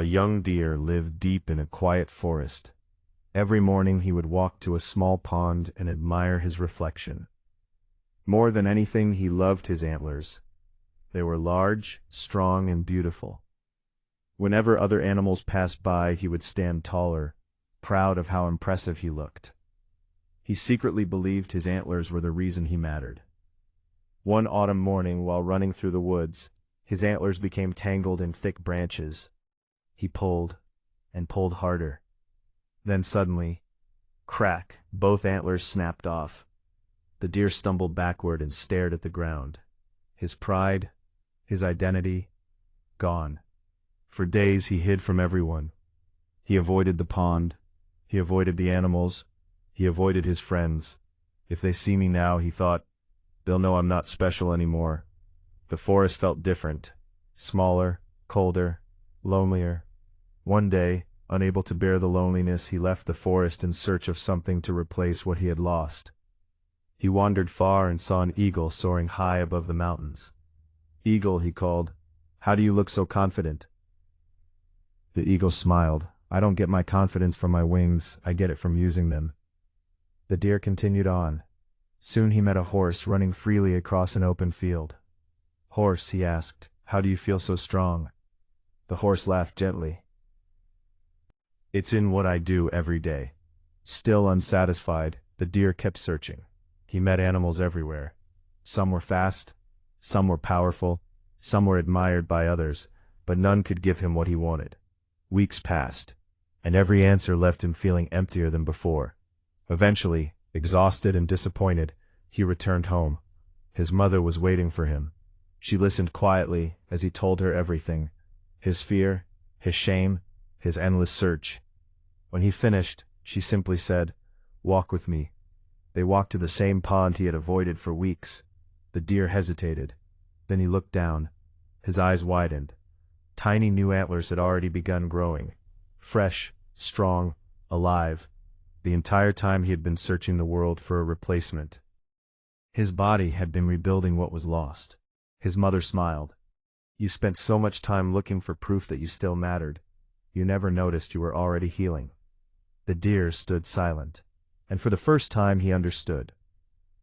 A young deer lived deep in a quiet forest. Every morning he would walk to a small pond and admire his reflection. More than anything, he loved his antlers. They were large, strong, and beautiful. Whenever other animals passed by, he would stand taller, proud of how impressive he looked. He secretly believed his antlers were the reason he mattered. One autumn morning, while running through the woods, his antlers became tangled in thick branches. He pulled, and pulled harder. Then suddenly, crack, both antlers snapped off. The deer stumbled backward and stared at the ground. His pride, his identity, gone. For days he hid from everyone. He avoided the pond. He avoided the animals. He avoided his friends. If they see me now, he thought, they'll know I'm not special anymore. The forest felt different. Smaller, colder, lonelier. One day, unable to bear the loneliness, he left the forest in search of something to replace what he had lost. He wandered far and saw an eagle soaring high above the mountains. "Eagle," he called, "how do you look so confident?" The eagle smiled. "I don't get my confidence from my wings, I get it from using them." The deer continued on. Soon he met a horse running freely across an open field. "Horse," he asked, "how do you feel so strong?" The horse laughed gently. "It's in what I do every day." Still unsatisfied, the deer kept searching. He met animals everywhere. Some were fast, some were powerful, some were admired by others, but none could give him what he wanted. Weeks passed, and every answer left him feeling emptier than before. Eventually, exhausted and disappointed, he returned home. His mother was waiting for him. She listened quietly as he told her everything: his fear, his shame, his endless search. When he finished, she simply said, "Walk with me." They walked to the same pond he had avoided for weeks. The deer hesitated. Then he looked down. His eyes widened. Tiny new antlers had already begun growing. Fresh, strong, alive. The entire time he had been searching the world for a replacement. His body had been rebuilding what was lost. His mother smiled. "You spent so much time looking for proof that you still mattered. You never noticed you were already healing." The deer stood silent, and for the first time he understood.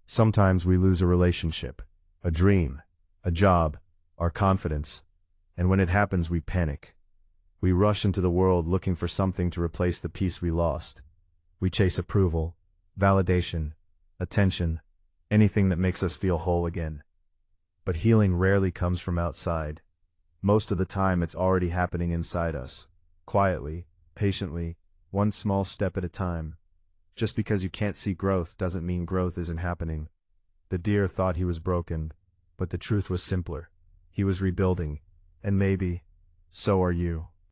Sometimes we lose a relationship, a dream, a job, our confidence, and when it happens we panic. We rush into the world looking for something to replace the peace we lost. We chase approval, validation, attention, anything that makes us feel whole again. But healing rarely comes from outside. Most of the time it's already happening inside us, quietly, patiently, one small step at a time. Just because you can't see growth doesn't mean growth isn't happening. The deer thought he was broken, but the truth was simpler. He was rebuilding, and maybe, so are you.